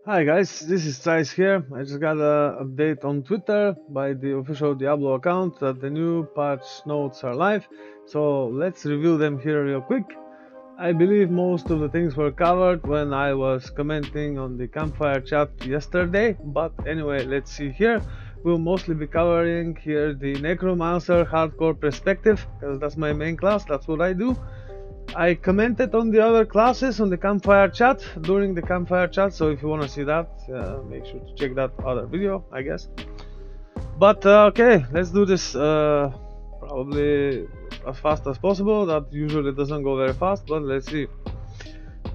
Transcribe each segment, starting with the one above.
Hi guys, this is Zeiss here. I just got an update on Twitter by the official Diablo account that the new patch notes are live. So let's review them here real quick. I believe most of the things were covered when I was commenting on the campfire chat yesterday, but anyway, let's see here. We'll mostly be covering here the Necromancer hardcore perspective, because that's my main class, that's what I do. I commented on the other classes on the campfire chat during the campfire chat, so if you want to see that, make sure to check that other video, I guess. But okay, let's do this probably as fast as possible. That usually doesn't go very fast, but let's see.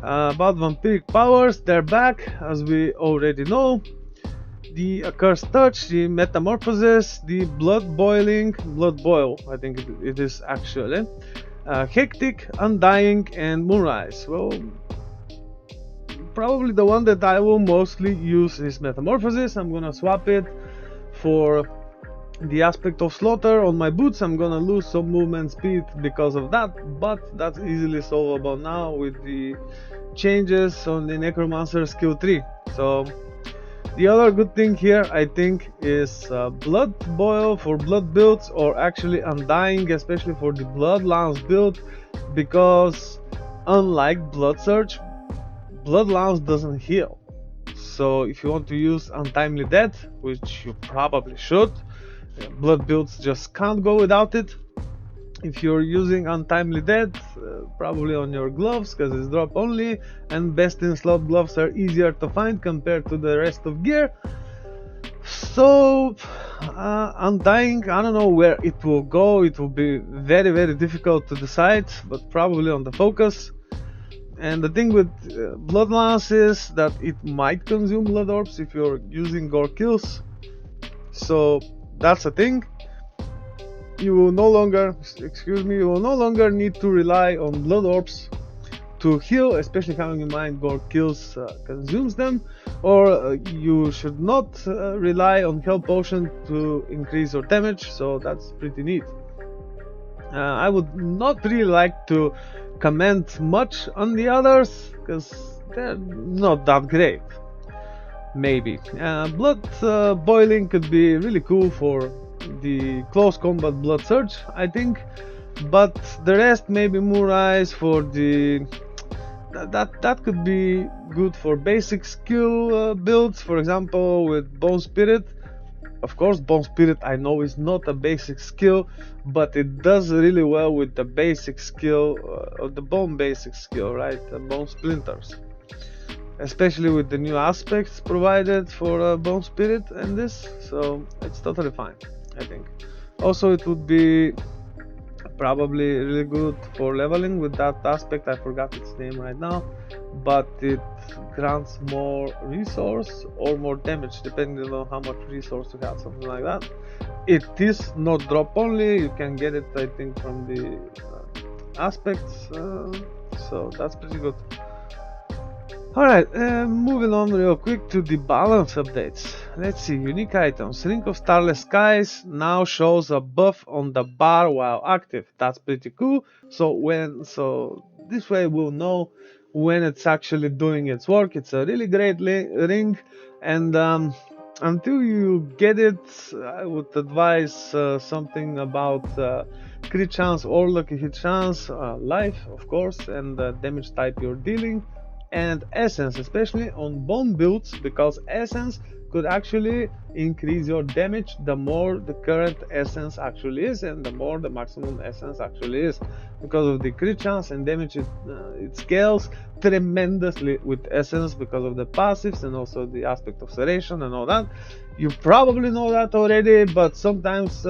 About vampiric powers, they're back, as we already know. The accursed touch, the metamorphosis, the blood boil, I think it is actually. Hectic, Undying, and Moonrise. Well, probably the one that I will mostly use is Metamorphosis. I'm gonna swap it for the aspect of Slaughter on my boots. I'm gonna lose some movement speed because of that, but that's easily solvable now with the changes on the Necromancer skill 3. So the other good thing here, I think, is Blood Boil for blood builds, or actually Undying, especially for the Blood Lance build, because unlike Blood Surge, Blood Lance doesn't heal. So if you want to use Untimely Death, which you probably should, blood builds just can't go without it. If you're using Untimely Death, probably on your gloves, because it's drop only, and best in slot gloves are easier to find compared to the rest of gear. So Undying, I don't know where it will go. It will be very difficult to decide, but probably on the focus. And the thing with Blood Lance is that it might consume blood orbs if you're using gore kills, so that's a thing. You will no longer, need to rely on blood orbs to heal, especially having in mind gore kills consumes them, or you should not rely on health potion to increase your damage, so that's pretty neat. I would not really like to comment much on the others, because they're not that great. Maybe. Blood boiling could be really cool for the close combat blood surge, I think, but the rest, maybe Moonrise for the that could be good for basic skill builds, for example with Bone Spirit. Of course, Bone Spirit I know is not a basic skill, but it does really well with the basic skill of the Bone basic skill, right? Bone Splinters, especially with the new aspects provided for Bone Spirit and this, so it's totally fine, I think. Also, it would be probably really good for leveling with that aspect. I forgot its name right now, but it grants more resource or more damage depending on how much resource you have, something like that. It is not drop only, you can get it, I think, from the aspects, so that's pretty good. Alright, moving on real quick to the balance updates. Let's see, unique items. Ring of Starless Skies now shows a buff on the bar while active. That's pretty cool. So this way we'll know when it's actually doing its work. It's a really great ring, and until you get it, I would advise something about crit chance or lucky hit chance, life of course, and damage type you're dealing, and essence, especially on bone builds, because essence could actually increase your damage the more the current essence actually is, and the more the maximum essence actually is. Because of the crit chance and damage, it scales tremendously with essence because of the passives and also the aspect of serration and all that. You probably know that already, but sometimes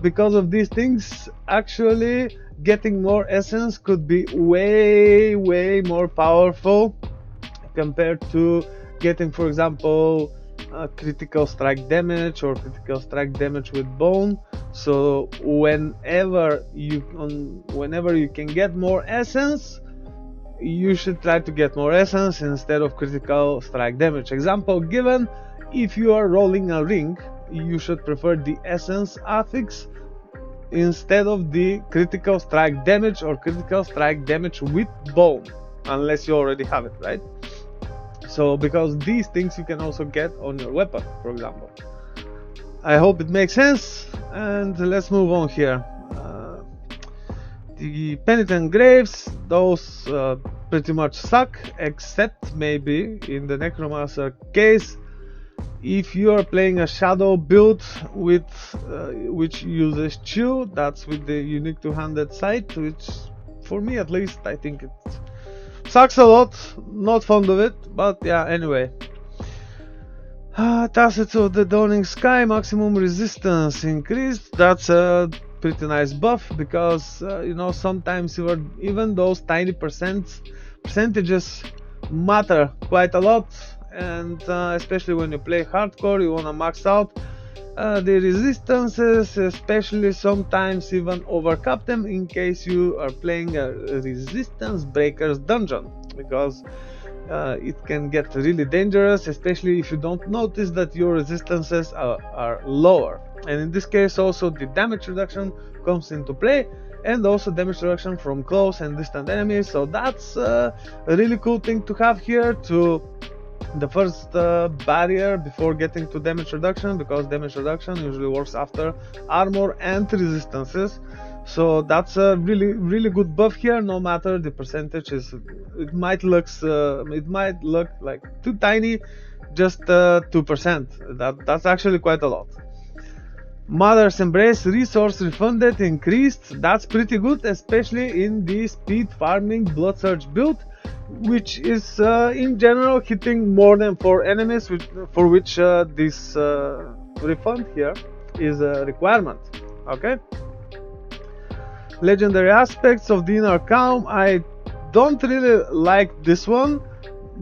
because of these things, actually getting more essence could be way more powerful compared to getting, for example, critical strike damage or critical strike damage with bone. So whenever you can get more essence, you should try to get more essence instead of critical strike damage. Example given, if you are rolling a ring, you should prefer the essence affix instead of the critical strike damage or critical strike damage with bone, unless you already have it, right? So because these things you can also get on your weapon, for example. I hope it makes sense, and let's move on here. The penitent graves, those pretty much suck, except maybe in the necromancer case if you are playing a shadow build with which uses chill. That's with the unique two-handed sight, which for me at least I think it sucks a lot. Not fond of it, but yeah, anyway. Tacit of the Dawning Sky, maximum resistance increased. That's a pretty nice buff, because you know, sometimes even those tiny percentages matter quite a lot, and especially when you play hardcore, you wanna max out the resistances, especially sometimes even overcap them in case you are playing a resistance breakers dungeon, because it can get really dangerous, especially if you don't notice that your resistances are lower. And in this case also the damage reduction comes into play, and also damage reduction from close and distant enemies. So that's a really cool thing to have here, to the first barrier before getting to damage reduction, because damage reduction usually works after armor and resistances. So that's a really good buff here, no matter the percentage is. It might look like too tiny, just 2%. That's actually quite a lot. Mother's Embrace, resource refunded increased. That's pretty good, especially in the speed farming Blood Surge build, which is in general hitting more than 4 enemies, for which this refund here is a requirement. Okay. Legendary aspects of the Inner Calm, I don't really like this one.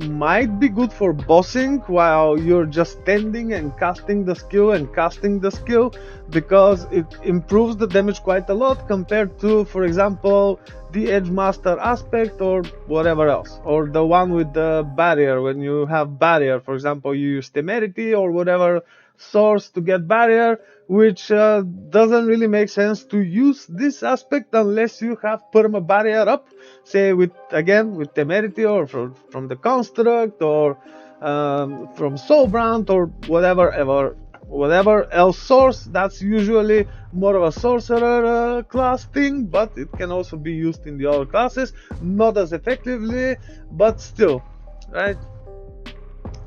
Might be good for bossing while you're just standing and casting the skill because it improves the damage quite a lot compared to, for example, the Edge Master aspect or whatever else, or the one with the barrier. When you have barrier, for example, you use temerity or whatever source to get barrier, which doesn't really make sense to use this aspect unless you have perma barrier up, say with temerity, or from the construct, or from Soulbrand, or whatever else source. That's usually more of a sorcerer class thing, but it can also be used in the other classes, not as effectively, but still, right?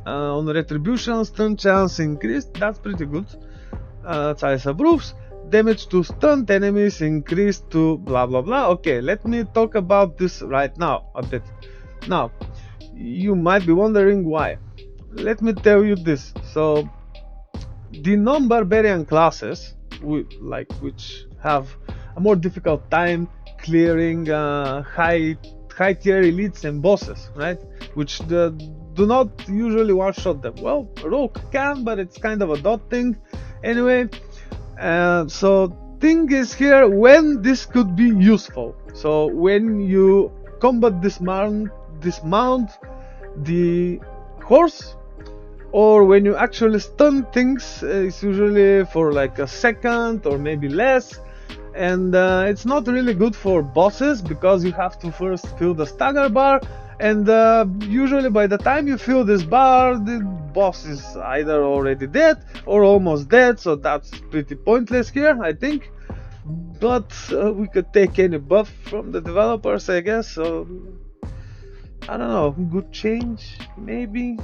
On retribution, stun chance increased. That's pretty good. Zeiss approves. Damage to stunned enemies increased to blah blah blah. Okay, let me talk about this right now a bit. Now, you might be wondering why. Let me tell you this. So, the non-barbarian classes, which have a more difficult time clearing high tier elites and bosses, right? Which do not usually one-shot them. Well, Rogue can, but it's kind of a dot thing. Anyway, so thing is here when this could be useful. So when you combat dismount the horse, or when you actually stun things, it's usually for like a second or maybe less. And it's not really good for bosses, because you have to first fill the stagger bar, and usually by the time you fill this bar, the boss is either already dead or almost dead, so that's pretty pointless here, I think. But we could take any buff from the developers, I guess. So I don't know, good change maybe.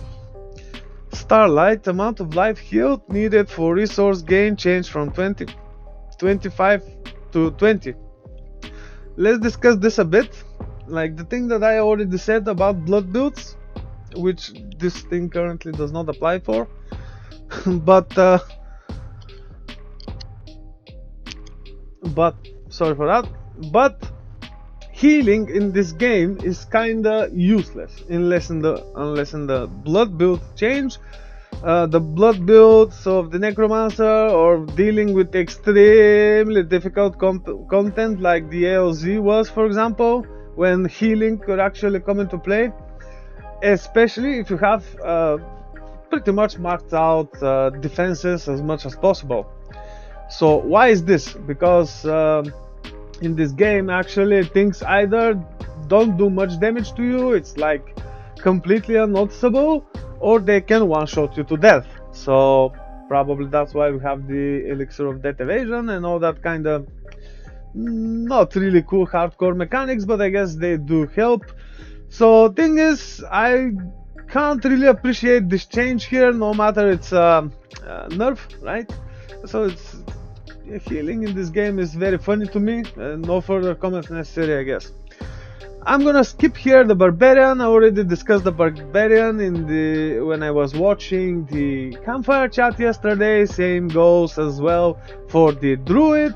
Starlight, amount of life healed needed for resource gain changed from 25 to 20. Let's discuss this a bit. Like the thing that I already said about blood builds, which this thing currently does not apply for. but sorry for that. But healing in this game is kinda useless unless in the blood build change. The blood builds of the necromancer, or dealing with extremely difficult content like the AOZ was, for example, when healing could actually come into play, especially if you have pretty much marked out defenses as much as possible. So why is this? Because in this game actually things either don't do much damage to you, it's like completely unnoticeable, or they can one-shot you to death. So probably that's why we have the elixir of death evasion and all that kind of not really cool hardcore mechanics, but I guess they do help. So thing is, I can't really appreciate this change here, no matter it's nerf, right? So it's healing in this game is very funny to me. No further comments necessary, I guess. I'm gonna skip here the barbarian. I already discussed the barbarian in the when I was watching the campfire chat yesterday. Same goes as well for the druid.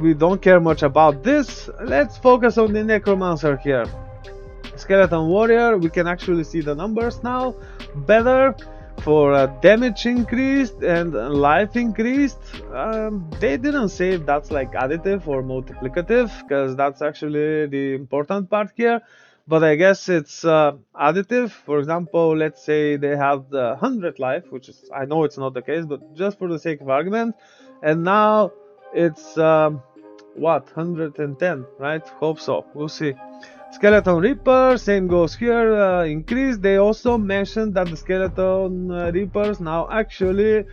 We don't care much about this. Let's focus on the necromancer here. Skeleton warrior, we can actually see the numbers now better for damage increased and life increased. They didn't say if that's like additive or multiplicative, because that's actually the important part here, but I guess it's additive. For example, let's say they have the 100 life, which is, I know it's not the case, but just for the sake of argument, and now it's what, 110, right? Hope so, we'll see. Skeleton Reaper, same goes here, increase. They also mentioned that the Skeleton Reapers now actually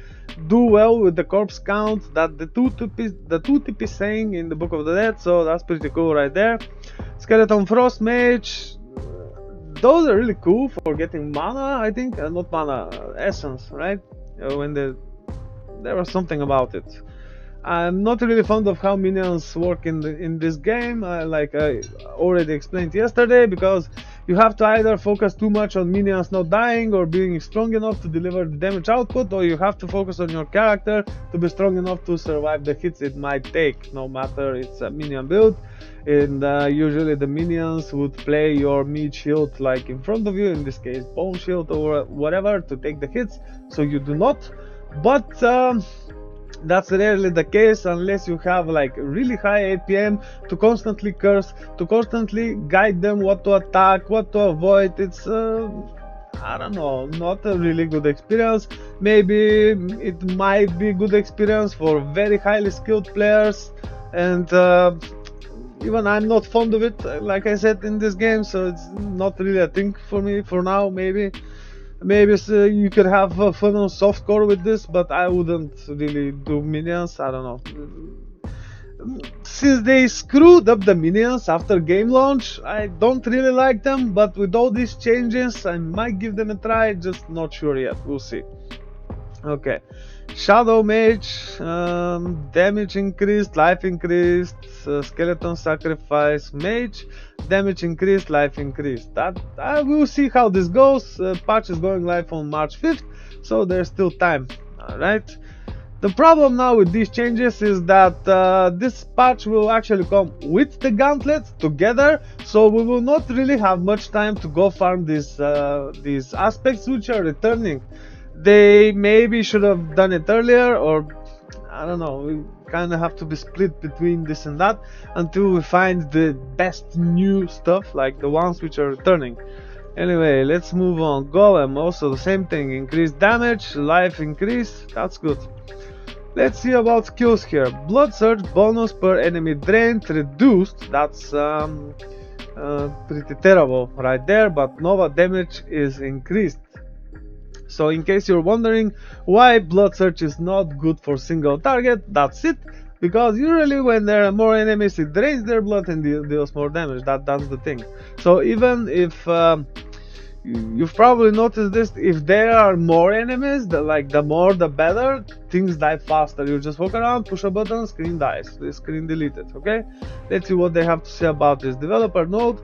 do well with the corpse count that the 2-tip is saying in the Book of the Dead, so that's pretty cool right there. Skeleton Frost Mage, those are really cool for getting mana, I think, not mana, essence, right? When there was something about it. I'm not really fond of how minions work in this game, like I already explained yesterday, because you have to either focus too much on minions not dying or being strong enough to deliver the damage output, or you have to focus on your character to be strong enough to survive the hits it might take, no matter it's a minion build. And usually the minions would play your meat shield like in front of you, in this case bone shield or whatever, to take the hits, so you do not. But that's rarely the case unless you have like really high APM to constantly curse, to constantly guide them what to attack, what to avoid. It's I don't know, not a really good experience. Maybe it might be a good experience for very highly skilled players, and even I'm not fond of it, like I said, in this game, so it's not really a thing for me for now. Maybe you could have fun on softcore with this, but I wouldn't really do minions. I don't know. Since they screwed up the minions after game launch, I don't really like them, but with all these changes, I might give them a try, just not sure yet. We'll see. Okay. Shadow Mage, damage increased, life increased, skeleton sacrifice mage, damage increased, life increased. That I will see how this goes. Patch is going live on March 5th, so there's still time. Alright. The problem now with these changes is that this patch will actually come with the gauntlets together, so we will not really have much time to go farm these aspects which are returning. They maybe should have done it earlier, or I don't know, we kind of have to be split between this and that until we find the best new stuff, like the ones which are returning. Anyway, let's move on. Golem, also the same thing, increased damage, life increase, that's good. Let's see about skills here. Blood Surge bonus per enemy drained reduced, that's pretty terrible right there, but Nova damage is increased. So in case you're wondering why Blood Surge is not good for single target, that's it. Because usually when there are more enemies, it drains their blood and deals more damage. That's the thing. So even if you've probably noticed this, if there are more enemies, the more the better, things die faster. You just walk around, push a button, screen dies. The screen deleted. Okay. Let's see what they have to say about this. Developer note.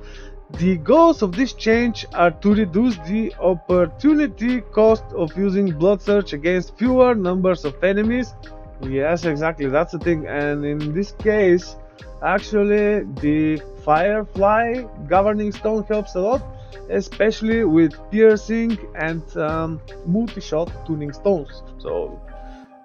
The goals of this change are to reduce the opportunity cost of using Blood Surge against fewer numbers of enemies. Yes, exactly, that's the thing. And in this case, actually, the Firefly Governing Stone helps a lot, especially with piercing and multi-shot tuning stones. So,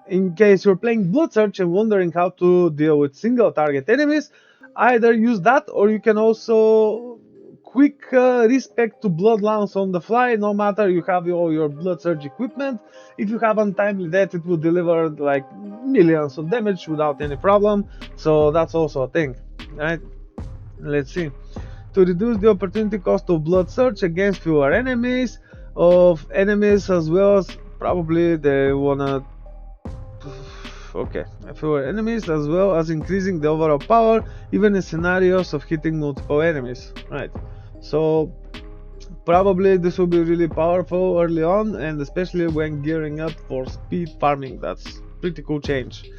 in case you're playing Blood Surge and wondering how to deal with single target enemies, either use that, or you can also quick respect to blood lance on the fly. No matter you have all your Blood Surge equipment, if you have untimely death, it will deliver like millions of damage without any problem. So that's also a thing, right? Let's see. to reduce the opportunity cost of blood surge against fewer enemies, as well as probably they wanna fewer enemies, as well as increasing the overall power even in scenarios of hitting multiple enemies. Right, so probably this will be really powerful early on, and especially when gearing up for speed farming. That's pretty cool change.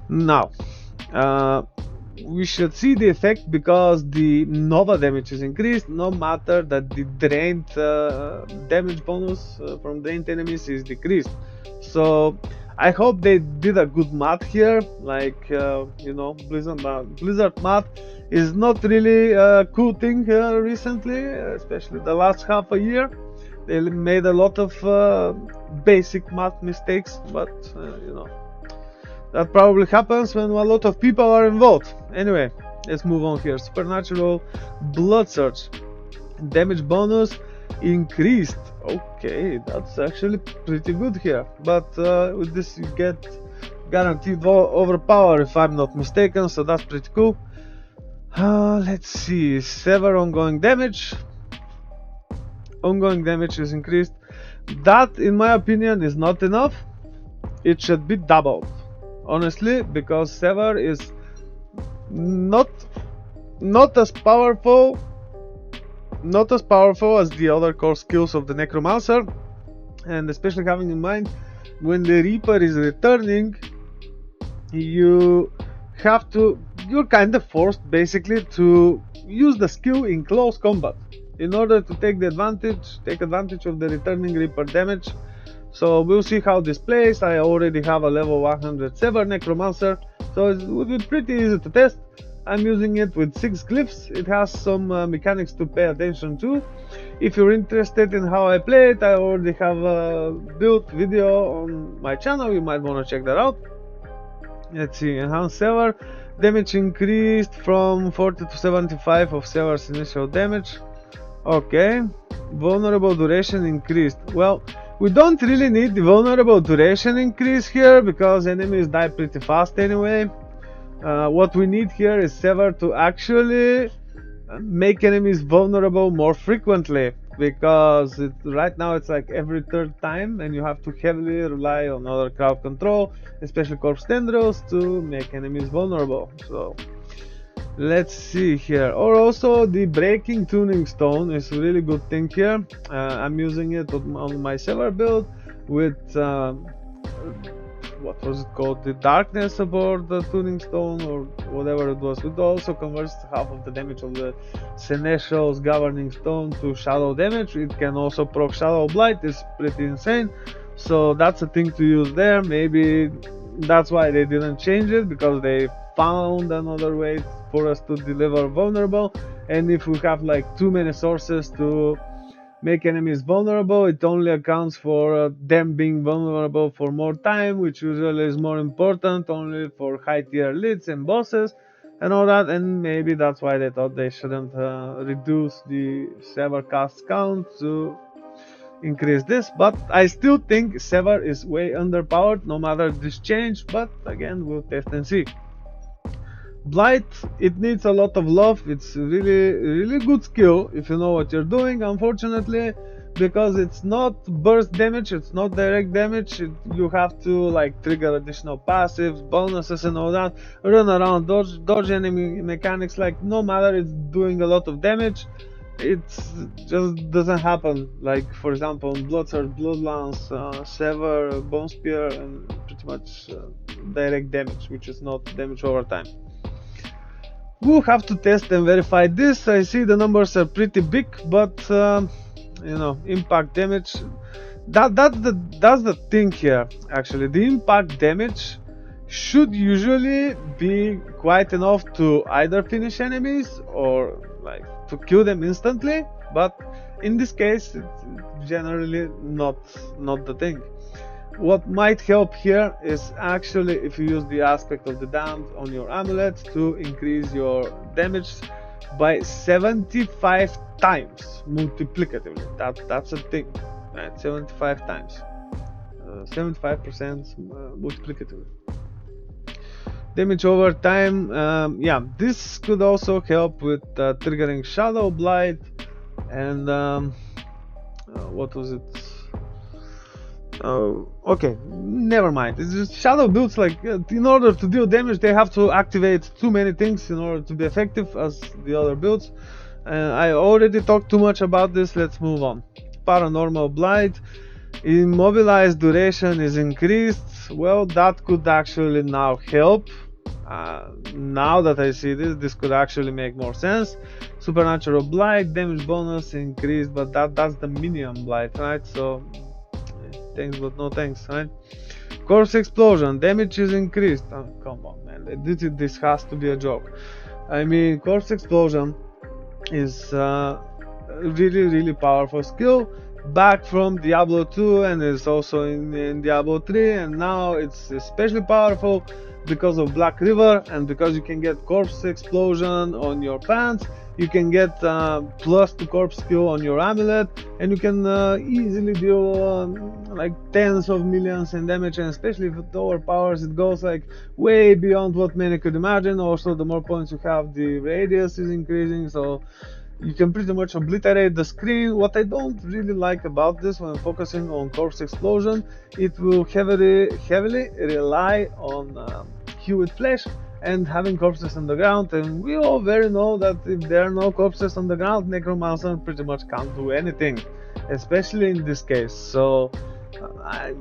Now we should see the effect because the Nova damage is increased, no matter that the drained damage bonus from drained enemies is decreased. So I hope they did a good math here, like Blizzard math is not really a cool thing recently, especially the last half a year. They made a lot of basic math mistakes, but that probably happens when a lot of people are involved. Anyway, let's move on here. Supernatural blood surge damage bonus increased. Okay, that's actually pretty good here, but with this you get guaranteed overpower if I'm not mistaken, so that's pretty cool. Let's see, sever ongoing damage is increased. That in my opinion is not enough. It should be doubled, honestly, because sever is not as powerful as the other core skills of the Necromancer, and especially having in mind when the Reaper is returning, you're kind of forced basically to use the skill in close combat in order to take advantage of the returning Reaper damage. So we'll see how this plays. I already have a level 107 Necromancer, so it would be pretty easy to test. I'm using it with 6 glyphs. It has some mechanics to pay attention to. If you're interested in how I play it, I already have a built video on my channel. You might want to check that out. Let's see, enhanced sever damage increased from 40 to 75 of sever's initial damage. Okay, vulnerable duration increased. Well, we don't really need the vulnerable duration increase here because enemies die pretty fast anyway. What we need here is sever to actually make enemies vulnerable more frequently, because right now it's like every third time, and you have to heavily rely on other crowd control, especially corpse tendrils, to make enemies vulnerable. So let's see here. Or also the breaking tuning stone is a really good thing here. I'm using it on my sever build with what was it called, the darkness aboard the tuning stone or whatever it was. It also converts half of the damage of the Seneschal's governing stone to shadow damage. It can also proc shadow blight. It's pretty insane, so that's a thing to use there. Maybe that's why they didn't change it, because they found another way for us to deliver vulnerable. And if we have like too many sources to make enemies vulnerable, it only accounts for them being vulnerable for more time, which usually is more important only for high tier elites and bosses and all that. And maybe that's why they thought they shouldn't reduce the sever cast count to increase this. But I still think sever is way underpowered no matter this change, but again, we'll test and see. Blight, it needs a lot of love. It's really good skill if you know what you're doing. Unfortunately, because it's not burst damage, it's not direct damage, you have to like trigger additional passives, bonuses and all that, run around, dodge enemy mechanics. Like no matter it's doing a lot of damage, it just doesn't happen. Like for example in Bloodsurge, Bloodlance, Sever, Bone Spear, and pretty much direct damage, which is not damage over time. We'll have to test and verify this. I see the numbers are pretty big, but impact damage, that's the thing here. Actually, the impact damage should usually be quite enough to either finish enemies or like to kill them instantly, but in this case it's generally not the thing. What might help here is actually if you use the aspect of the damned on your amulet to increase your damage by 75 times multiplicatively. That's a thing, right? 75 times, 75% multiplicatively. Damage over time, yeah, this could also help with triggering Shadow Blight and what was it? Okay, never mind. It's just shadow builds, like in order to deal damage they have to activate too many things in order to be effective as the other builds. I already talked too much about this, let's move on. Paranormal Blight. Immobilized duration is increased. Well, that could actually now help. Now that I see this could actually make more sense. Supernatural Blight, damage bonus increased, but that's the minion blight, right? So thanks but no thanks, right? Corpse Explosion, damage is increased. Oh, come on, man, this has to be a joke. I mean, Corpse Explosion is really powerful skill, back from Diablo 2 and is also in Diablo 3, and now it's especially powerful because of Black River, and because you can get Corpse Explosion on your pants, you can get plus 2 corpse skill on your amulet, and you can easily deal like tens of millions in damage, and especially with lower powers it goes like way beyond what many could imagine. Also, the more points you have, the radius is increasing, so you can pretty much obliterate the screen. What I don't really like about this when focusing on Corpse Explosion, it will heavily rely on Heal with Flesh and having corpses on the ground, and we all very know that if there are no corpses on the ground, Necromancer pretty much can't do anything, especially in this case. So I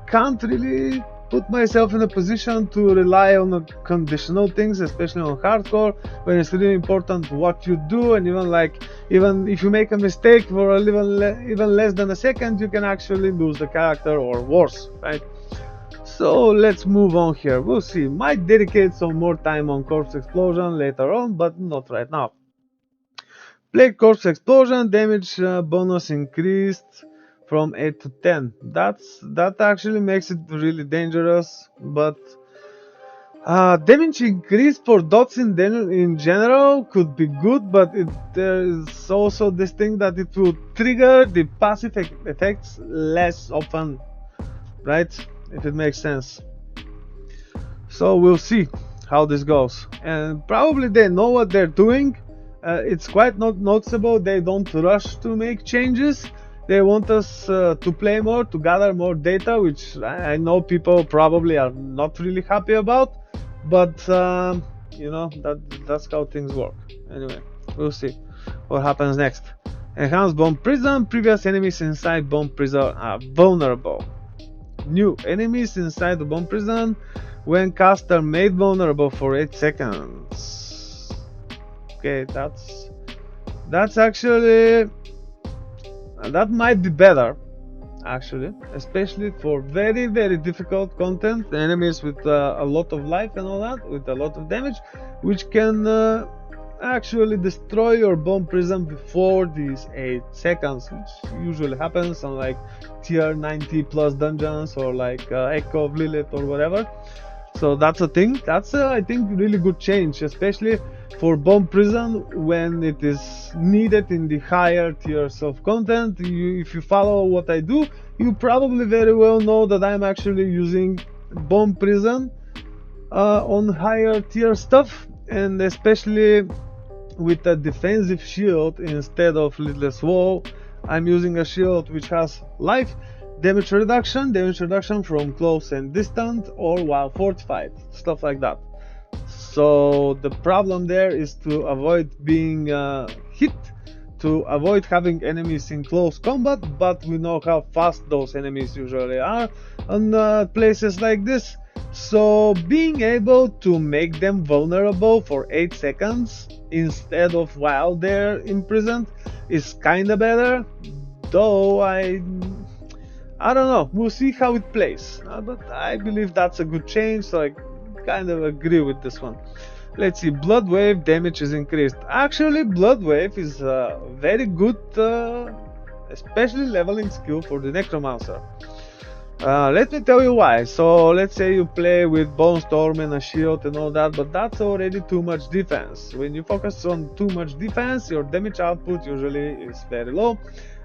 can't really put myself in a position to rely on conditional things, especially on hardcore, when it's really important what you do, and even if you make a mistake for even less than a second, you can actually lose the character or worse, right? So let's move on here. We'll see. Might dedicate some more time on Corpse Explosion later on, but not right now. Plague Corpse Explosion, damage bonus increased from 8 to 10. That actually makes it really dangerous, but damage increase for dots in general could be good, but there is also this thing that it will trigger the passive effects less often, right? If it makes sense. So we'll see how this goes, and probably they know what they're doing. It's quite not noticeable. They don't rush to make changes. They want us to play more, to gather more data, which I know people probably are not really happy about, but you know, that's how things work. Anyway, we'll see what happens next. Enhanced Bomb Prison. Previous enemies inside Bomb Prison are vulnerable. New enemies inside the Bomb Prison when cast are made vulnerable for 8 seconds. Okay, that's actually, that might be better actually, especially for very difficult content, enemies with a lot of life and all that, with a lot of damage, which can actually destroy your bomb prison before these 8 seconds, which usually happens on like tier 90 plus dungeons, or like Echo of Lilith or whatever. So that's a thing. That's I think really good change, especially for bomb prison when it is needed in the higher tiers of content. If you follow what I do, you probably very well know that I'm actually using bomb prison on higher tier stuff, and especially with a defensive shield instead of Lidless Wall. I'm using a shield which has life, damage reduction from close and distant, or while fortified, stuff like that. So the problem there is to avoid being hit, to avoid having enemies in close combat, but we know how fast those enemies usually are on places like this. So being able to make them vulnerable for 8 seconds instead of while they're imprisoned is kinda better, though I don't know, we'll see how it plays, but I believe that's a good change, so I kind of agree with this one. Let's see, Blood Wave, damage is increased. Actually, Blood Wave is a very good especially leveling skill for the Necromancer. Let me tell you why. So let's say you play with Bone Storm and a shield and all that, but that's already too much defense. When you focus on too much defense, your damage output usually is very low.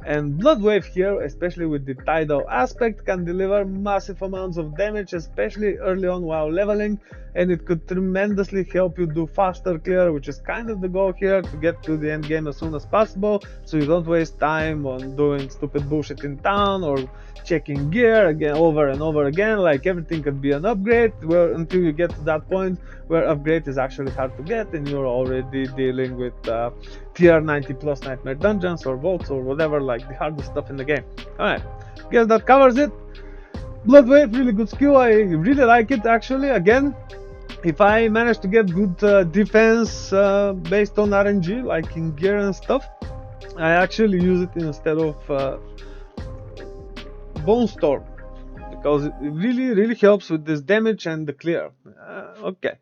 And Blood Wave here, especially with the tidal aspect, can deliver massive amounts of damage, especially early on while leveling, and it could tremendously help you do faster clear, which is kind of the goal here, to get to the end game as soon as possible, so you don't waste time on doing stupid bullshit in town or checking gear again over and over again. Like, everything could be an upgrade, where until you get to that point where upgrade is actually hard to get and you're already dealing with tier 90 plus nightmare dungeons or vaults or whatever, like the hardest stuff in the game. Alright, guess that covers it. Blood Wave, really good skill. I really like it actually. Again, if I manage to get good defense based on RNG, like in gear and stuff, I actually use it instead of Bone Storm, because it really helps with this damage and the clear. Okay,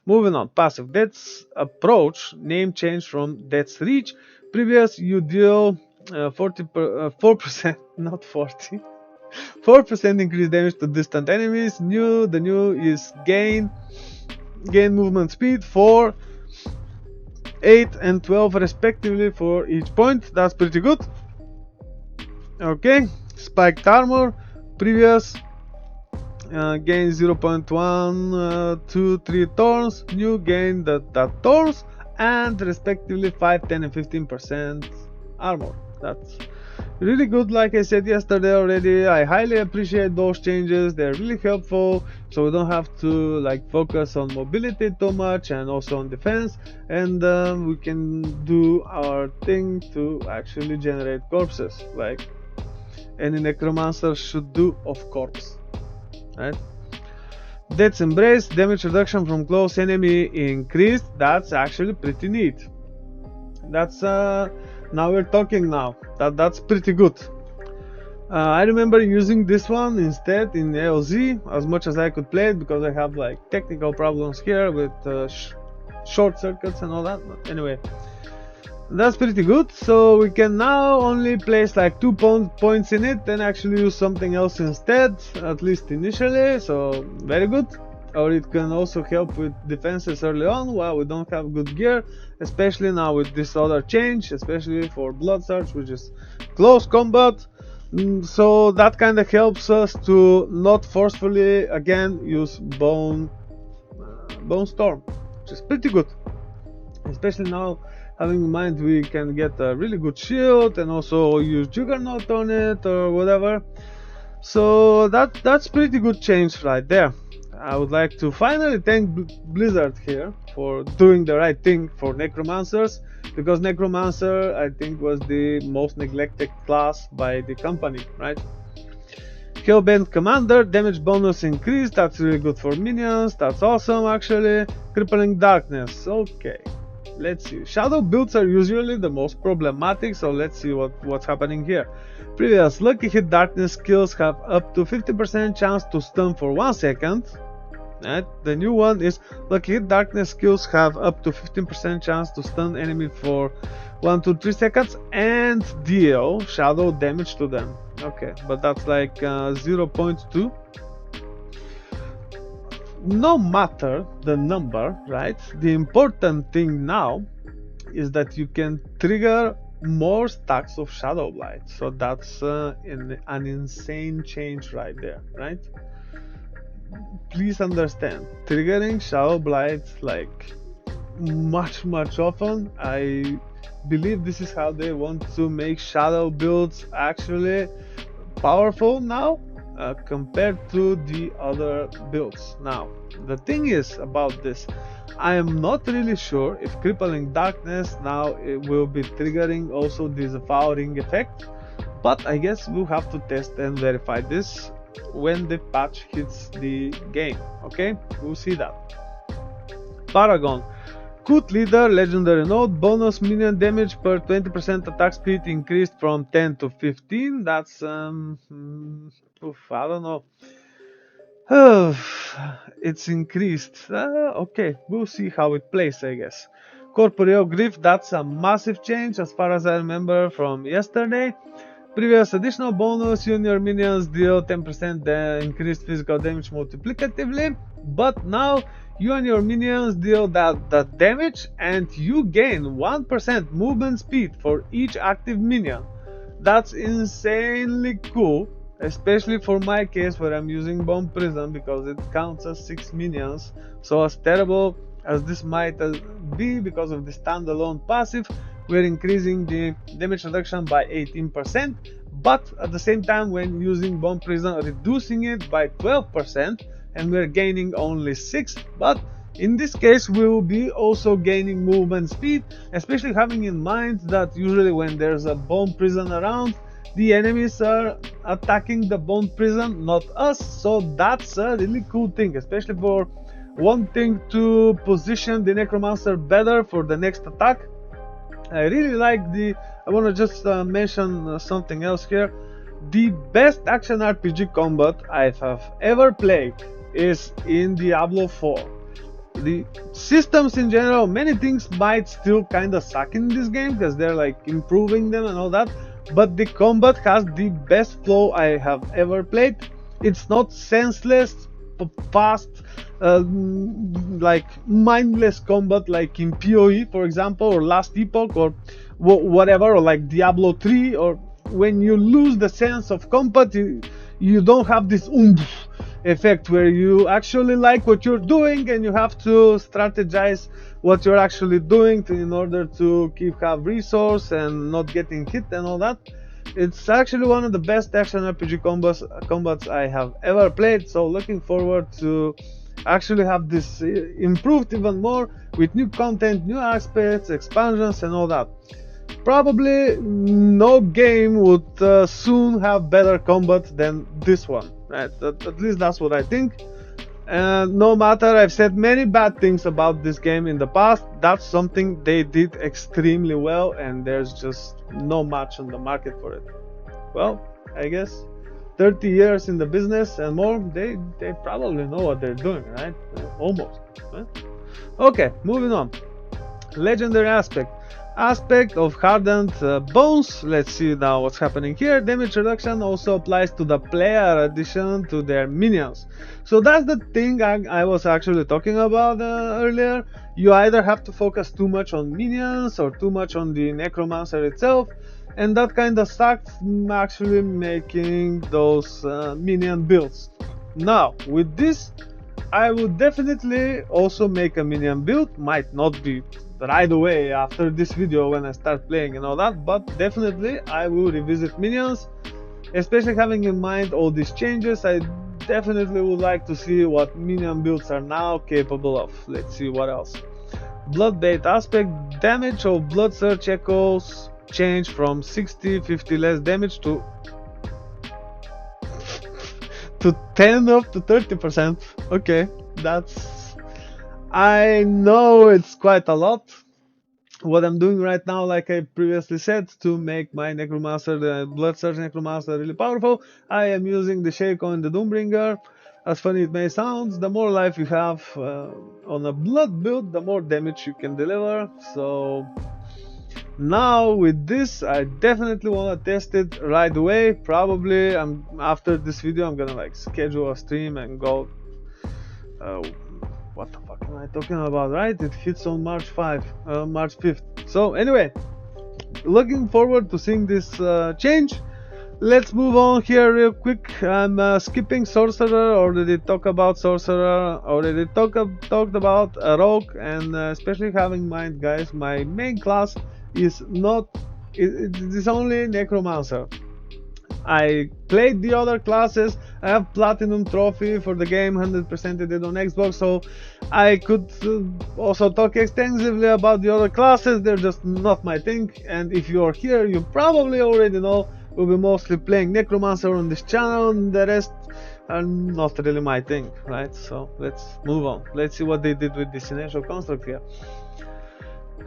moving on. Passive Death's Approach, name change from Death's Reach. Previous, you deal 4%, not 40, 4% increased damage to distant enemies. The new is gain movement speed 4, 8 and 12 respectively for each point. That's pretty good. Okay, spiked armor. Previous, gain 0.1, 2, 3 thorns. New, gain that thorns and respectively 5, 10 and 15% armor. That's really good. Like I said yesterday already, I highly appreciate those changes. They're really helpful, so we don't have to like focus on mobility too much and also on defense, and we can do our thing to actually generate corpses like any necromancer should do, of course, right? Death's Embrace, damage reduction from close enemy increased. That's actually pretty neat. That's now we're talking. Now that's pretty good. I remember using this one instead in AOZ as much as I could play it, because I have like technical problems here with short circuits and all that. But anyway, that's pretty good. So we can now only place like 2 points in it and actually use something else instead, at least initially. So very good. Or it can also help with defenses early on while we don't have good gear, especially now with this other change, especially for Blood Surge, which is close combat. So that kind of helps us to not forcefully again use Bone Storm, which is pretty good, especially now having in mind we can get a really good shield and also use Juggernaut on it or whatever. So that's pretty good change right there. I would like to finally thank Blizzard here for doing the right thing for Necromancers, because Necromancer, I think, was the most neglected class by the company, right? Hellbent Commander, damage bonus increased. That's really good for minions. That's awesome actually. Crippling Darkness. Okay, let's see. Shadow builds are usually the most problematic, so let's see what's happening here. Previous, Lucky Hit Darkness skills have up to 50% chance to stun for 1 second. Right? The new one is Lucky Hit Darkness skills have up to 15% chance to stun enemy for 1 to 3 seconds and deal shadow damage to them. Okay, but that's like 0.2. No matter the number, right? The important thing now is that you can trigger more stacks of Shadow Blight. So that's an insane change right there, right? Please understand, triggering Shadow Blight like much often. I believe this is how they want to make shadow builds actually powerful now, compared to the other builds. Now the thing is about this, I am not really sure if Crippling Darkness now it will be triggering also this Devouring effect, but I guess we'll have to test and verify this when the patch hits the game. Okay, we'll see that. Paragon, Cult Leader, legendary node, bonus minion damage per 20% attack speed increased from 10 to 15. That's I don't know. It's increased. Okay, we'll see how it plays, I guess. Corporeal Grief, that's a massive change as far as I remember from yesterday. Previous additional bonus, you and your minions deal 10% increased physical damage multiplicatively, but now you and your minions deal that damage and you gain 1% movement speed for each active minion. That's insanely cool, especially for my case where I'm using Bomb Prison because it counts as 6 minions. So as terrible as this might be because of the standalone passive, we're increasing the damage reduction by 18%, but at the same time when using Bomb Prison reducing it by 12%, and we're gaining only 6, but in this case we will be also gaining movement speed, especially having in mind that usually when there's a Bomb Prison around, the enemies are attacking the Bomb Prison, not us. So that's a really cool thing, especially for wanting to position the Necromancer better for the next attack. I really like I want to just mention something else here. The best action RPG combat I have ever played is in Diablo 4. The systems in general, many things might still kind of suck in this game because they're like improving them and all that, but the combat has the best flow I have ever played. It's not senseless, fast, like mindless combat like in PoE, for example, or Last Epoch, or whatever, or like Diablo 3, or when you lose the sense of combat, you don't have this oomph effect where you actually like what you're doing and you have to strategize what you're actually doing in order to have resource and not getting hit and all that. It's actually one of the best action RPG combats I have ever played, so looking forward to actually have this improved even more with new content, new aspects, expansions and all that. Probably no game would soon have better combat than this one, right? At least that's what I think. And no matter, I've said many bad things about this game in the past, that's something they did extremely well, and there's just no match on the market for it. Well, I guess 30 years in the business and more, they probably know what they're doing, right? Almost. Right? Okay, moving on. Legendary aspect of hardened bones. Let's see now what's happening here. Damage reduction also applies to the player addition to their minions. So that's the thing I was actually talking about earlier. You either have to focus too much on minions or too much on the Necromancer itself, and that kind of sucks actually making those minion builds. Now with this, I would definitely also make a minion build. Might not be right away after this video when I start playing and all that, but definitely I will revisit minions, especially having in mind all these changes. I definitely would like to see what minion builds are now capable of. Let's see what else. Bloodbait aspect. Damage of blood search echoes change from 50 less damage to 10 up to 30%. Okay, that's, I know it's quite a lot. What I'm doing right now, like I previously said, to make my Necromancer, the Blood Search Necromancer, really powerful, I am using the Shaco and the Doombringer. As funny it may sound, the more life you have on a blood build, the more damage you can deliver. So now with this, I definitely want to test it right away. Probably after this video I'm gonna like schedule a stream and go what the fuck am I talking about, right? It hits on March 5th. So anyway, looking forward to seeing this change. Let's move on here real quick. I'm skipping Sorcerer. Already talked about Sorcerer. Already talked about a Rogue, and especially having in mind, guys, my main class is not, it is only Necromancer. I played the other classes. I have Platinum Trophy for the game, 100% it on Xbox, so I could also talk extensively about the other classes. They're just not my thing, and if you're here, you probably already know we'll be mostly playing Necromancer on this channel, and the rest are not really my thing, right? So let's move on. Let's see what they did with this Inertial Construct here.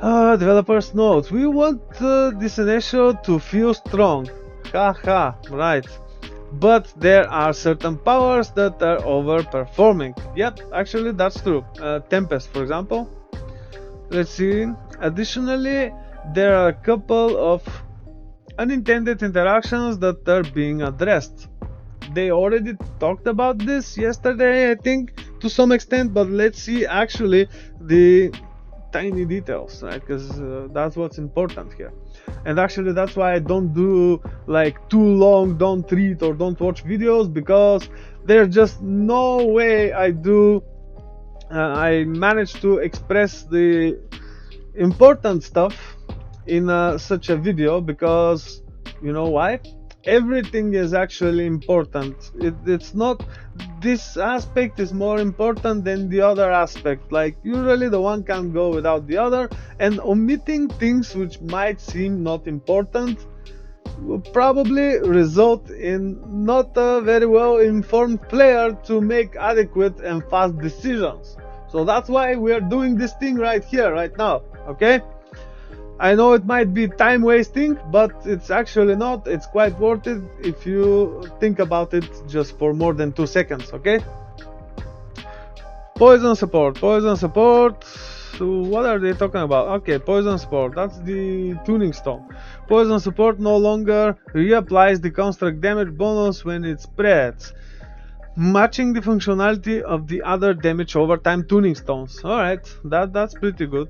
Developers note, we want this Inertial to feel strong. Haha, right. But there are certain powers that are overperforming. Yep, actually that's true. Tempest, for example. Let's see. Additionally, there are a couple of unintended interactions that are being addressed. They already talked about this yesterday, I think, to some extent, but let's see actually the tiny details, right? Because that's what's important here. And actually that's why I don't do like too long don't read or don't watch videos, because there's just no way I manage to express the important stuff in such a video, because you know why? Everything is actually important. It's not, this aspect is more important than the other aspect. Like usually the one can go without the other, and omitting things which might seem not important will probably result in not a very well informed player to make adequate and fast decisions. So that's why we are doing this thing right here, right now, okay? I know it might be time wasting, but it's actually not. It's quite worth it if you think about it just for more than 2 seconds, okay? Poison support. So what are they talking about? Okay, poison support. That's the tuning stone. Poison support no longer reapplies the construct damage bonus when it spreads, matching the functionality of the other damage over time tuning stones. Alright, that's pretty good.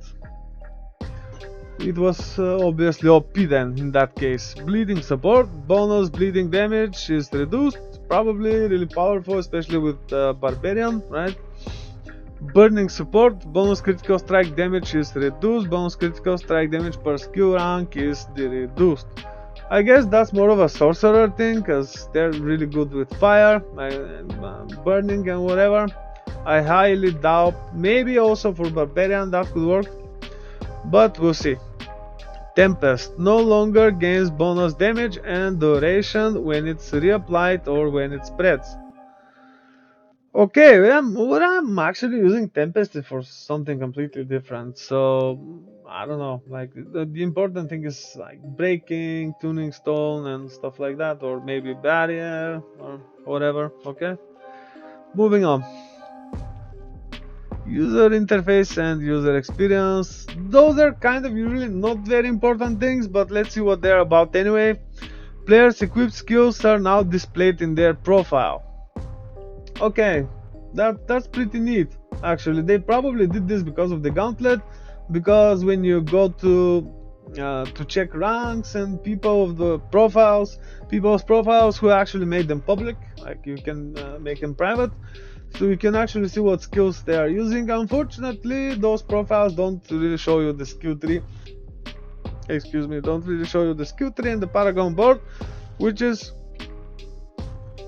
It was obviously OP then in that case. Bleeding support, bonus bleeding damage is reduced, probably really powerful, especially with Barbarian, right? Burning support, bonus critical strike damage is reduced, bonus critical strike damage per skill rank is reduced. I guess that's more of a sorcerer thing, because they're really good with fire and burning and whatever. I highly doubt, maybe also for Barbarian that could work, but we'll see. Tempest no longer gains bonus damage and duration when it's reapplied or when it spreads. Okay, what I'm actually using Tempest is for something completely different, so I don't know, like the important thing is like breaking, tuning stone and stuff like that, or maybe barrier or whatever, okay? Moving on. User interface and user experience, those are kind of usually not very important things, but let's see what they're about anyway. Players' equipped skills are now displayed in their profile. Okay, that's pretty neat. Actually, they probably did this because of the gauntlet, because when you go to check ranks and people's profiles who actually made them public, like you can make them private, so you can actually see what skills they are using. Unfortunately, those profiles don't really show you the skill tree. Don't really show you the skill tree and the Paragon board, which is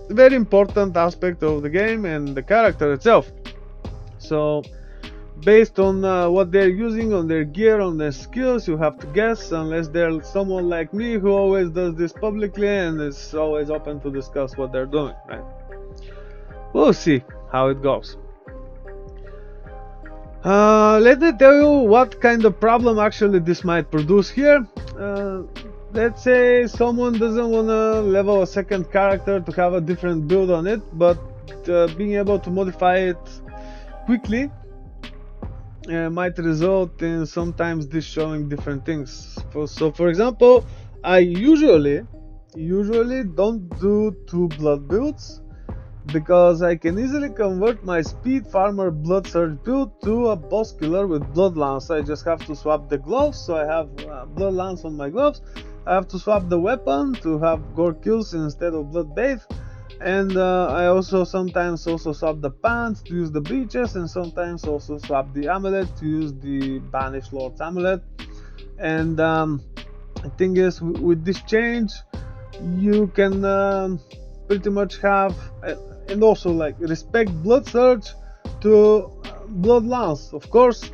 a very important aspect of the game and the character itself. So, based on what they're using on their gear, on their skills, you have to guess, unless they're someone like me who always does this publicly and is always open to discuss what they're doing, right? We'll see how it goes. Let me tell you what kind of problem actually this might produce here. Let's say someone doesn't want to level a second character to have a different build on it, but being able to modify it quickly might result in sometimes this showing different things. So for example, I usually don't do 2 blood builds, because I can easily convert my speed farmer blood surge build to a boss killer with blood lance. I just have to swap the gloves, so I have blood lance on my gloves. I have to swap the weapon to have gore kills instead of blood bathe, and I also sometimes swap the pants to use the breeches, and sometimes also swap the amulet to use the banished lord's amulet. And the thing is, with this change you can pretty much have and also like respect blood surge to blood lance, of course.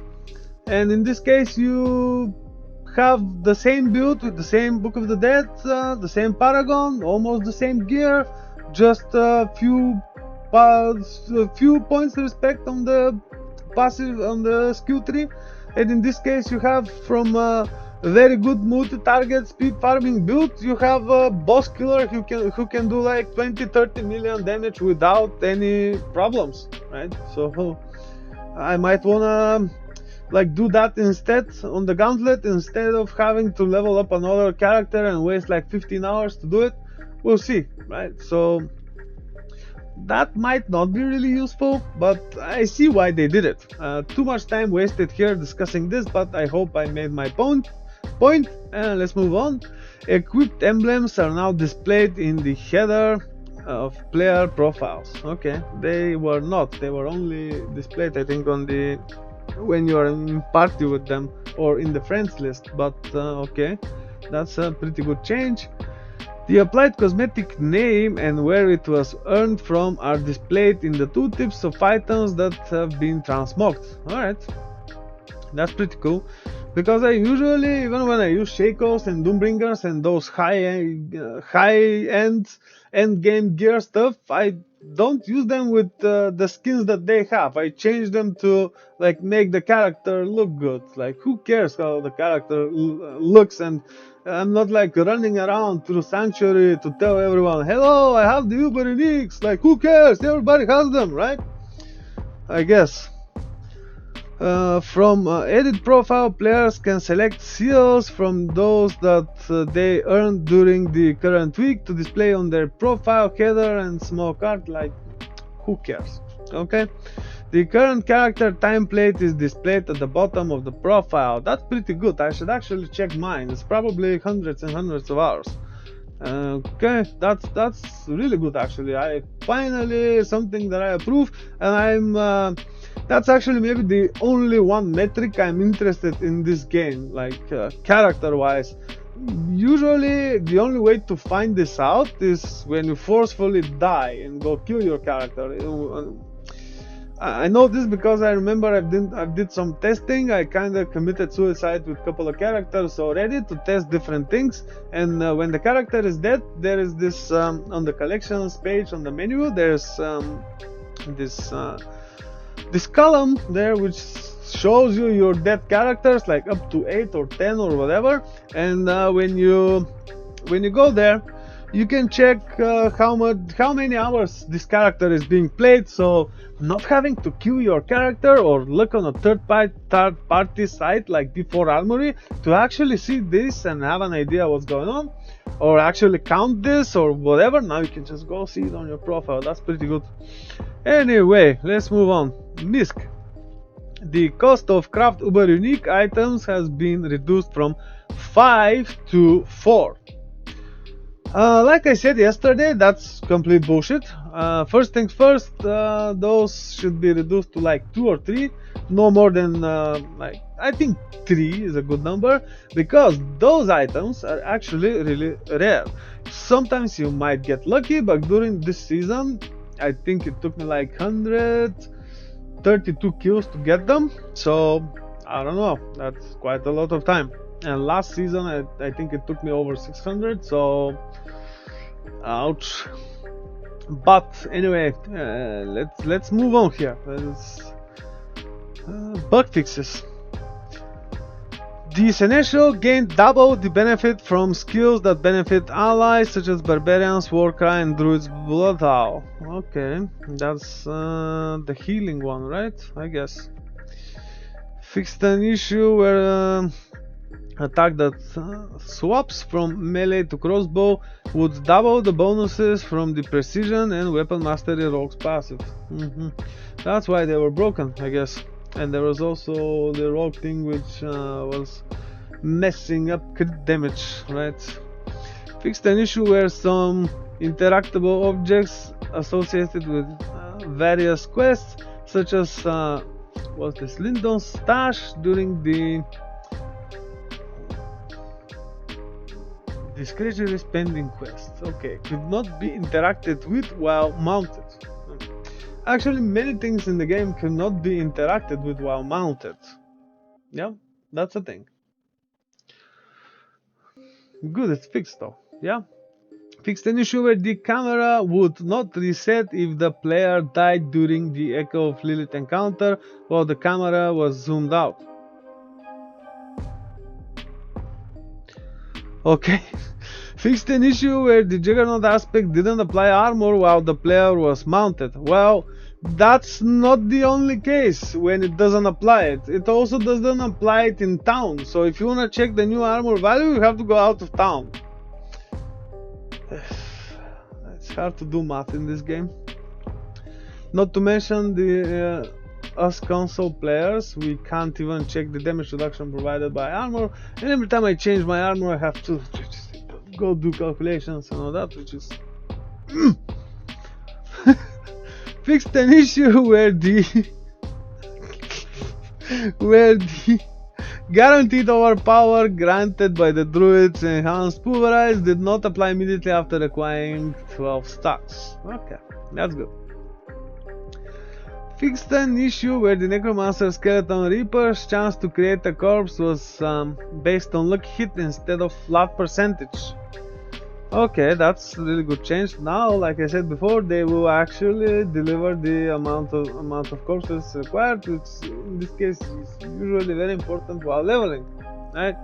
And in this case you have the same build with the same Book of the Dead, the same Paragon, almost the same gear, just a few points respect on the passive, on the skill tree. And in this case you have from a very good multi-target speed farming build, you have a boss killer who can do like 20-30 million damage without any problems, right? So I might wanna like do that instead on the Gauntlet, instead of having to level up another character and waste like 15 hours to do it. We'll see, right? So that might not be really useful, but I see why they did it. Too much time wasted here discussing this, but I hope I made my point. And let's move on. Equipped emblems are now displayed in the header of player profiles. Okay, they were not. They were only displayed, I think, on the when you are in party with them or in the friends list. But okay, that's a pretty good change. The applied cosmetic name and where it was earned from are displayed in the tooltips of items that have been transmogged. Alright, that's pretty cool, because I usually, even when I use Shakos and Doombringers and those high-end end-game gear stuff, I don't use them with the skins that they have. I change them to like make the character look good. Like, who cares how the character looks? And I'm not like running around through Sanctuary to tell everyone, hello, I have the Uber Uniques. Like, who cares? Everybody has them, right? I guess. From edit profile, players can select seals from those that they earned during the current week to display on their profile header and small card. Like, who cares? Okay. The current character template is displayed at the bottom of the profile. That's pretty good. I should actually check mine. It's probably hundreds and hundreds of hours. Okay, that's really good actually. I finally something that I approve, and I'm that's actually maybe the only one metric I'm interested in this game, like character wise. Usually the only way to find this out is when you forcefully die and go kill your character. I know this because I remember I did some testing. I kind of committed suicide with a couple of characters already to test different things, and when the character is dead, there is this on the collections page on the menu, there's this column there which shows you your dead characters, like up to 8 or 10 or whatever, and when you go there, you can check how many hours this character is being played. So not having to queue your character or look on a third party site like D4 Armory to actually see this and have an idea what's going on, or actually count this or whatever. Now you can just go see it on your profile. That's pretty good. Anyway, let's move on. MISC. The cost of craft Uber Unique items has been reduced from 5 to 4. Like I said yesterday, that's complete bullshit. First things first, those should be reduced to like 2 or 3, no more than like, I think 3 is a good number, because those items are actually really rare. Sometimes you might get lucky, but during this season I think it took me like 132 kills to get them, so I don't know, that's quite a lot of time. And last season I think it took me over 600, so ouch. But anyway, let's move on here. Bug fixes. The Seneschal gained double the benefit from skills that benefit allies such as Barbarians, Warcry and Druid's Bloodhowl. Okay, that's the healing one, right? I guess. Fixed an issue where attack that swaps from melee to crossbow would double the bonuses from the precision and weapon mastery rogue's passive. That's why they were broken, I guess. And there was also the rogue thing which was messing up crit damage, right? Fixed an issue where some interactable objects associated with various quests, such as what's this, Lyndon's stash during the discretionary spending quest. Okay, could not be interacted with while mounted. Actually, many things in the game cannot be interacted with while mounted. Yeah, that's a thing. Good, it's fixed though. Yeah. Fixed an issue where the camera would not reset if the player died during the Echo of Lilith encounter while the camera was zoomed out. Okay. Fixed an issue where the Juggernaut aspect didn't apply armor while the player was mounted. Well, that's not the only case when it doesn't apply it. It also doesn't apply it in town. So if you want to check the new armor value, you have to go out of town. It's hard to do math in this game. Not to mention the us console players, we can't even check the damage reduction provided by armor, and every time I change my armor I have to go do calculations and all that, which is fixed an issue where the guaranteed overpower granted by the druid's enhanced pulverize did not apply immediately after acquiring 12 stacks. Okay, that's good. Fixed an issue where the Necromancer Skeleton Reaper's chance to create a corpse was based on lucky hit instead of flat percentage. Okay, that's a really good change. Now, like I said before, they will actually deliver the amount of corpses required, which in this case is usually very important while leveling, right?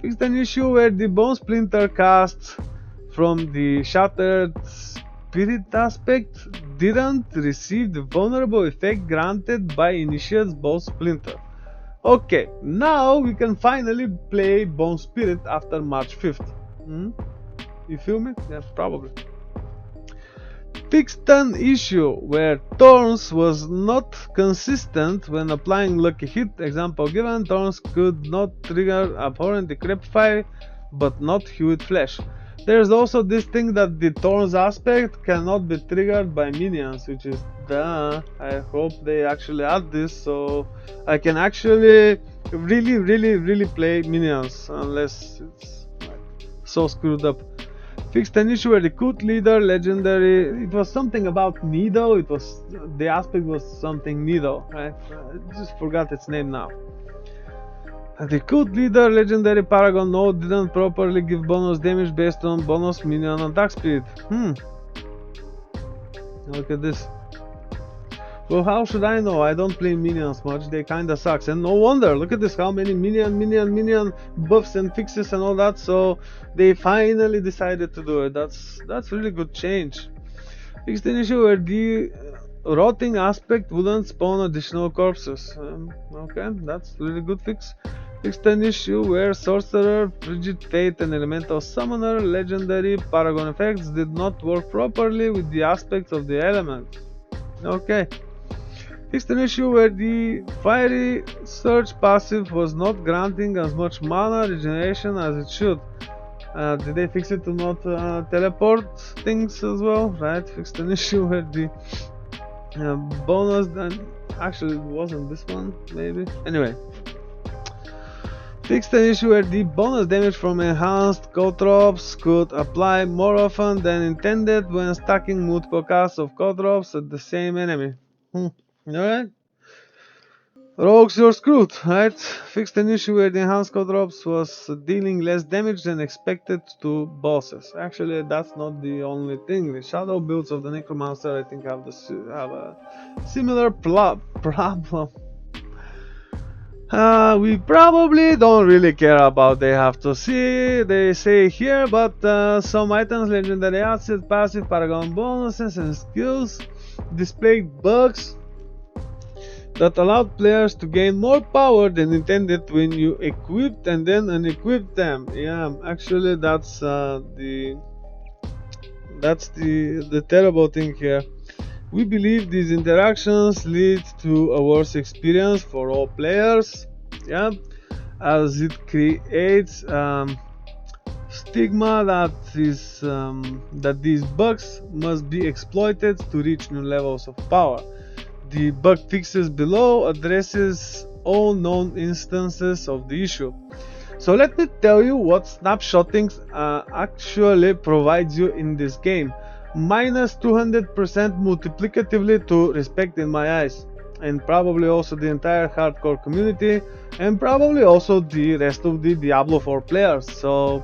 Fixed an issue where the Bone Splinter cast from the Shattered Spirit aspect didn't receive the vulnerable effect granted by Initiate's Bone Splinter. Okay, now we can finally play Bone Spirit after March 5th. You feel me? Yeah, probably. Fixed an issue where Thorns was not consistent when applying lucky hit. Example given, Thorns could not trigger Abhorrent Decrepify but not Hewitt Flesh. There's also this thing that the Thorns aspect cannot be triggered by minions, which is duh. I hope they actually add this so I can actually really play minions, unless it's like so screwed up. Fixed an issue where the Cult Leader legendary, it was something about Nido, it was, the aspect was something Nido, right? I just forgot its name now. The Cult Leader legendary Paragon node didn't properly give bonus damage based on bonus minion attack speed. Look at this. Well, how should I know? I don't play minions much, they kinda sucks, and no wonder. Look at this, how many minion buffs and fixes and all that, so they finally decided to do it. That's really good change. Fixed an issue where the rotting aspect wouldn't spawn additional corpses. Okay, that's really good fix. Fixed an issue where Sorcerer, Frigid Fate and Elemental Summoner legendary Paragon effects did not work properly with the aspects of the elements. Okay. Fixed an issue where the Fiery Surge passive was not granting as much mana regeneration as it should. Did they fix it to not teleport things as well? Right, fixed an issue where the bonus, actually it wasn't this one, maybe. Anyway. Fixed an issue where the bonus damage from enhanced Caltrops could apply more often than intended when stacking multiple casts of Caltrops at the same enemy. Alright. Rogues, you're screwed, right? Fixed an issue where the enhanced Caltrops was dealing less damage than expected to bosses. Actually, that's not the only thing. The shadow builds of the Necromancer, I think, have a similar problem. We probably don't really care about they say here, but some items, legendary assets, passive paragon bonuses and skills displayed bugs that allowed players to gain more power than intended when you equipped and then unequipped them. Yeah, actually that's the terrible thing here. We believe these interactions lead to a worse experience for all players, yeah, as it creates stigma that these bugs must be exploited to reach new levels of power. The bug fixes below addresses all known instances of the issue. So let me tell you what snapshotting actually provides you in this game. Minus 200% multiplicatively to respect in my eyes, and probably also the entire hardcore community, and probably also the rest of the Diablo 4 players. So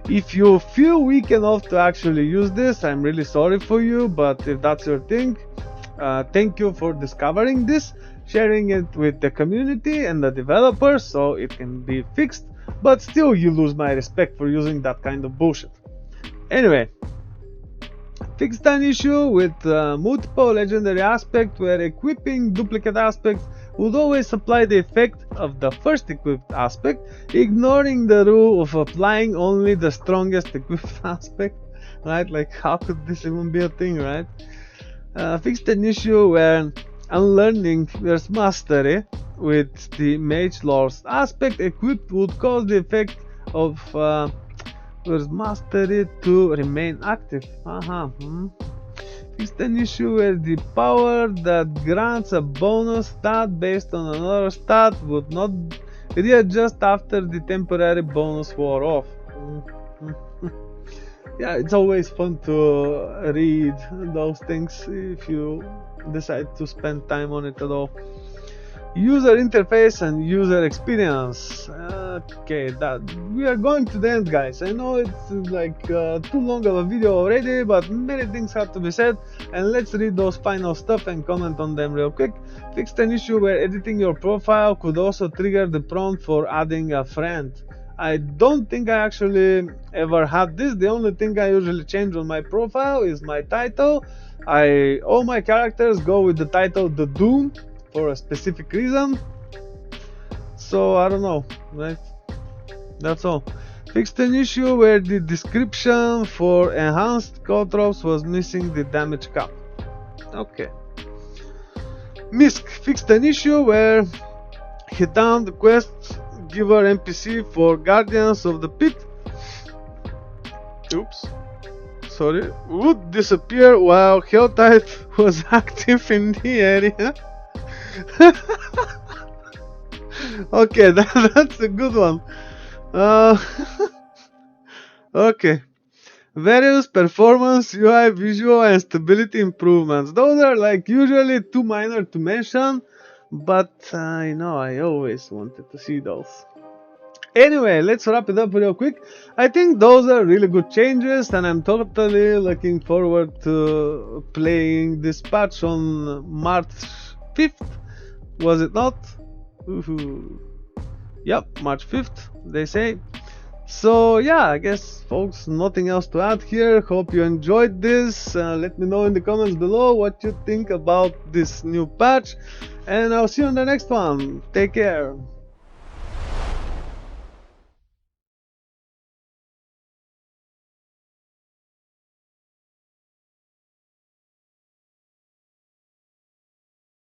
if you feel weak enough to actually use this, I'm really sorry for you, but if that's your thing, thank you for discovering this, sharing it with the community and the developers so it can be fixed, but still you lose my respect for using that kind of bullshit. Anyway, Fixed an issue with multiple legendary aspects where equipping duplicate aspects would always apply the effect of the first equipped aspect, ignoring the rule of applying only the strongest equipped aspect. Right? Like, how could this even be a thing, right? Fixed an issue where unlearning there's mastery with the mage lord's aspect equipped would cause the effect of there's mastery to remain active. Fixed an issue where the power that grants a bonus stat based on another stat would not readjust after the temporary bonus wore off. Yeah, it's always fun to read those things if you decide to spend time on it at all. User interface and user experience. Okay, that we are going to the end, guys. I know it's like too long of a video already, but many things have to be said, and let's read those final stuff and comment on them real quick. Fixed an issue where editing your profile could also trigger the prompt for adding a friend. I don't think I actually ever had this. The only thing I usually change on my profile is my title. All my characters go with the title The Doom for a specific reason. So I don't know, right? That's all. Fixed an issue where the description for enhanced caltrops was missing the damage cap. Okay. Misk fixed an issue where he downed the quest giver NPC for Guardians of the Pit. Oops. Sorry. Would disappear while Helltide was active in the area. Okay, that's a good one. Okay. Various performance, UI, visual, and stability improvements. Those are like usually too minor to mention, but I know I always wanted to see those. Anyway, let's wrap it up real quick. I think those are really good changes, and I'm totally looking forward to playing this patch on March 5th. Was it not? Yep, March 5th, they say. So yeah, I guess folks, nothing else to add here. Hope you enjoyed this. Let me know in the comments below what you think about this new patch, and I'll see you on the next one. Take care.